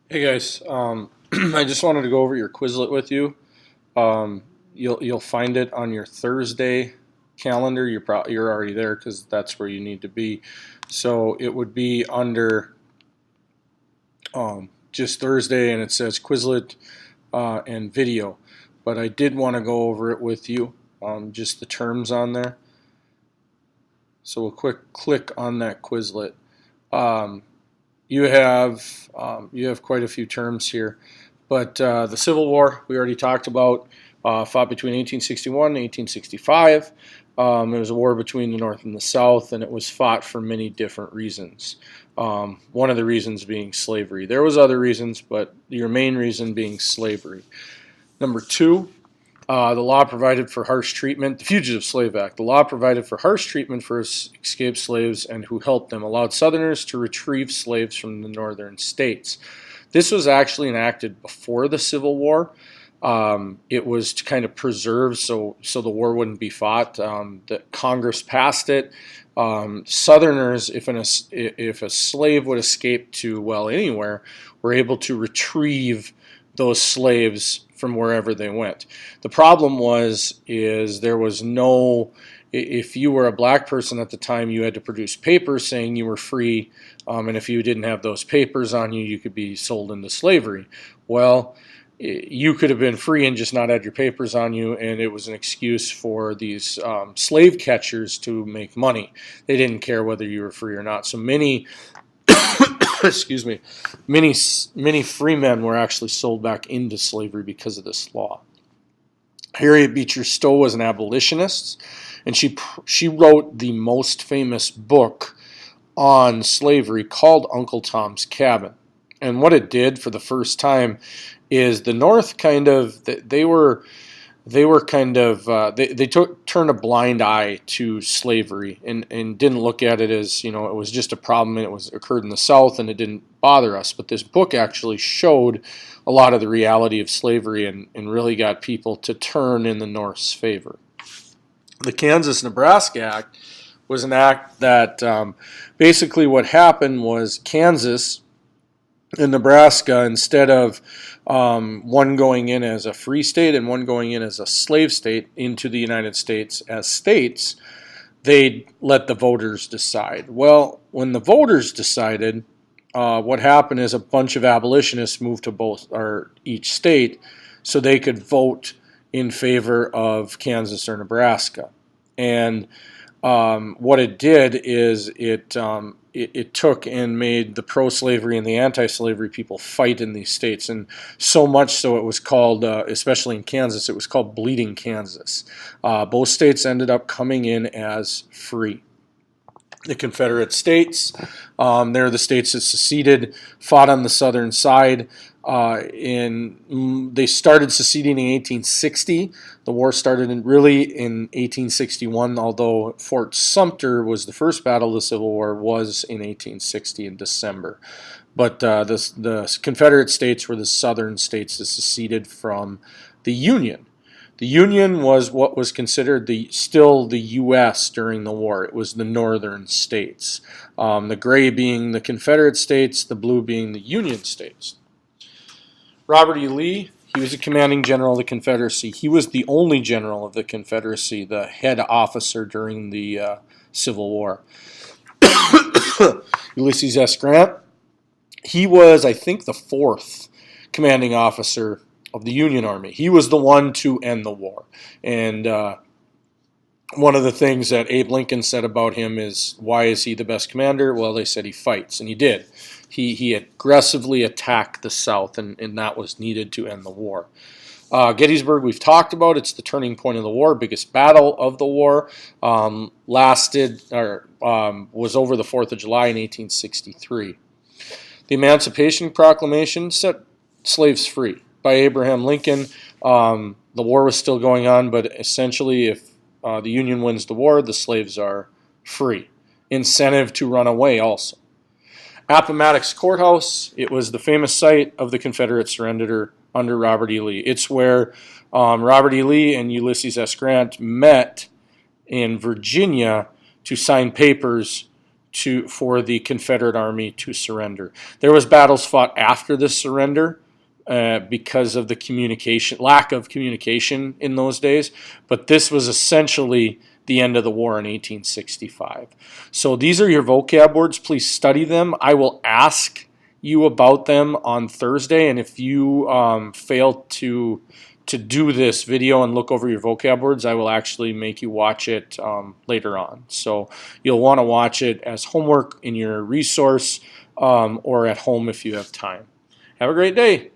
Hey guys, I just wanted to go over your Quizlet with you. You'll find it on your Thursday calendar. You're already there because that's where you need to be. So it would be under just Thursday, and it says Quizlet and video. But I did want to go over it with you, just the terms on there. So we'll quick click on that Quizlet. Um, you have quite a few terms here, but the Civil War we already talked about, fought between 1861 and 1865. It was a war between the North and the South, and it was fought for many different reasons. One of the reasons being slavery. There was other reasons, but your main reason being slavery. Number two, the law provided for harsh treatment. The Fugitive Slave Act. The law provided for harsh treatment for escaped slaves and who helped them, allowed Southerners to retrieve slaves from the northern states. This was actually enacted before the Civil War. It was to kind of preserve so the war wouldn't be fought. The Congress passed it. Southerners, if a slave would escape to anywhere, were able to retrieve those slaves from wherever they went. The problem is there was no, if you were a black person at the time, you had to produce papers saying you were free, and if you didn't have those papers on you, you could be sold into slavery. Well, you could have been free and just not had your papers on you, and it was an excuse for these slave catchers to make money. They didn't care whether you were free or not. So many excuse me, many free men were actually sold back into slavery because of this law. Harriet Beecher Stowe was an abolitionist, and she wrote the most famous book on slavery called Uncle Tom's Cabin. And what it did for the first time is the North turned a blind eye to slavery and didn't look at it as, it was just a problem and it occurred in the South and it didn't bother us. But this book actually showed a lot of the reality of slavery and really got people to turn in the North's favor. The Kansas-Nebraska Act was an act that basically what happened was Kansas and Nebraska, instead of one going in as a free state and one going in as a slave state into the United States as states, they let the voters decide. Well, when the voters decided, what happened is a bunch of abolitionists moved to each state so they could vote in favor of Kansas or Nebraska. And what it did is it took and made the pro-slavery and the anti-slavery people fight in these states, and so much so it was called, especially in Kansas, it was called Bleeding Kansas. Both states ended up coming in as free. The Confederate States, they're the states that seceded, fought on the southern side. They started seceding in 1860. The war started in 1861, although Fort Sumter was the first battle of the Civil War, was in 1860 in December. But the Confederate States were the southern states that seceded from the Union. The Union was what was considered still the U.S. during the war. It was the northern states. The gray being the Confederate States, the blue being the Union States. Robert E. Lee, he was a commanding general of the Confederacy. He was the only general of the Confederacy, the head officer during the Civil War. Ulysses S. Grant, he was, I think, the fourth commanding officer of the Union Army. He was the one to end the war. And one of the things that Abe Lincoln said about him is, why is he the best commander? Well, they said he fights, and he did. He aggressively attacked the South, and that was needed to end the war. Gettysburg, we've talked about. It's the turning point of the war, biggest battle of the war. Was over the 4th of July in 1863. The Emancipation Proclamation set slaves free by Abraham Lincoln. The war was still going on, but essentially if the Union wins the war, the slaves are free. Incentive to run away also. Appomattox Courthouse, it was the famous site of the Confederate surrender under Robert E. Lee. It's where Robert E. Lee and Ulysses S. Grant met in Virginia to sign papers for the Confederate Army to surrender. There was battles fought after this surrender because of the lack of communication in those days, but this was essentially the end of the war in 1865. So these are your vocab words. Please study them. I will ask you about them on Thursday, and if you fail to do this video and look over your vocab words, I will actually make you watch it later on. So you'll want to watch it as homework in your resource or at home if you have time. Have a great day.